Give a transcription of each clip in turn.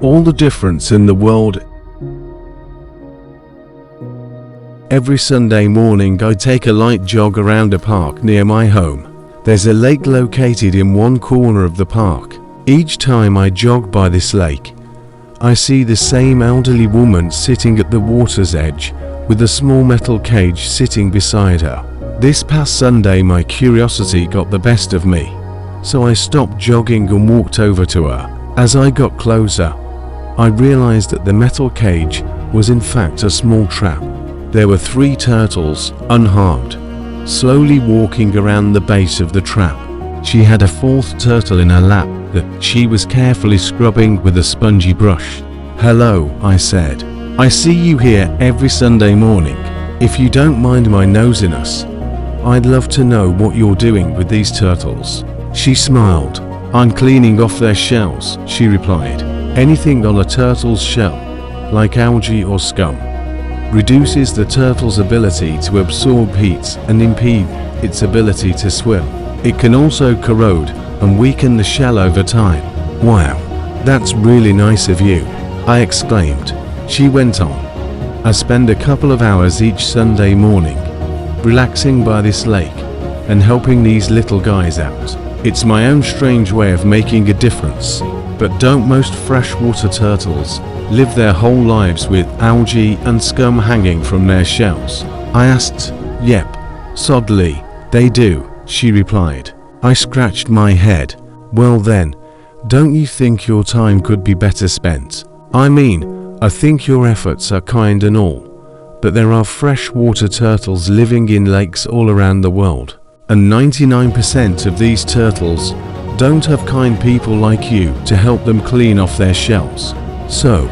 all the difference in the world. Every Sunday morning I take a light jog around a park near my home. There's a lake located in one corner of the park. Each time I jog by this lake, I see the same elderly woman sitting at the water's edge with a small metal cage sitting beside her. This past Sunday my curiosity got the best of me, so I stopped jogging and walked over to her. As I got closer, I realized that the metal cage was in fact a small trap. There were 3 turtles, unharmed, slowly walking around the base of the trap. She had a 4th turtle in her lap that she was carefully scrubbing with a spongy brush. "Hello," I said. "I see you here every Sunday morning. If you don't mind my nosiness, I'd love to know what you're doing with these turtles." She smiled. "I'm cleaning off their shells," she replied. "Anything on a turtle's shell, like algae or scum, reduces the turtle's ability to absorb heat and impede its ability to swim. It can also corrode and weaken the shell over time." "Wow, that's really nice of you," I exclaimed. She went on. "I spend a couple of hours each Sunday morning relaxing by this lake and helping these little guys out. It's my own strange way of making a difference. But don't most freshwater turtles live their whole lives with algae and scum hanging from their shells?" I asked. "Yep, sadly, they do," she replied. I scratched my head. "Well then, don't you think your time could be better spent? I mean, I think your efforts are kind and all, but there are freshwater turtles living in lakes all around the world, and 99% of these turtles don't have kind people like you to help them clean off their shells. So,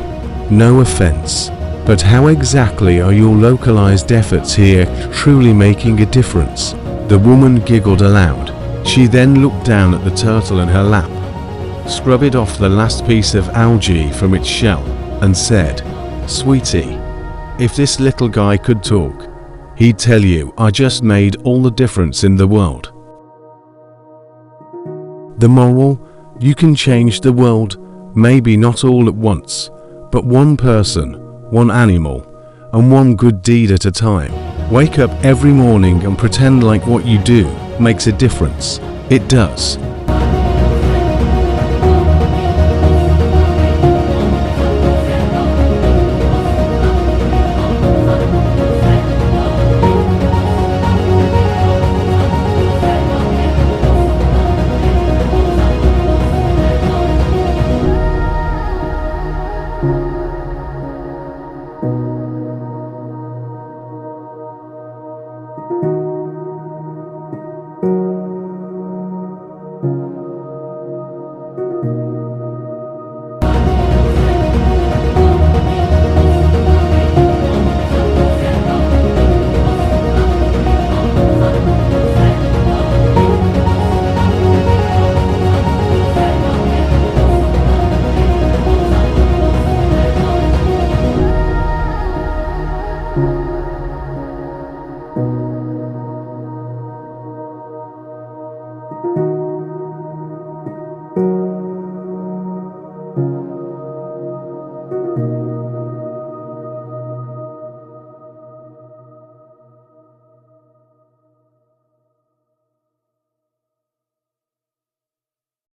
no offense, but how exactly are your localized efforts here truly making a difference?" The woman giggled aloud. She then looked down at the turtle in her lap, scrubbed off the last piece of algae from its shell, and said, "Sweetie, if this little guy could talk, he'd tell you I just made all the difference in the world." The moral: you can change the world, maybe not all at once, but one person, one animal, and one good deed at a time. Wake up every morning and pretend like what you do makes a difference. It does.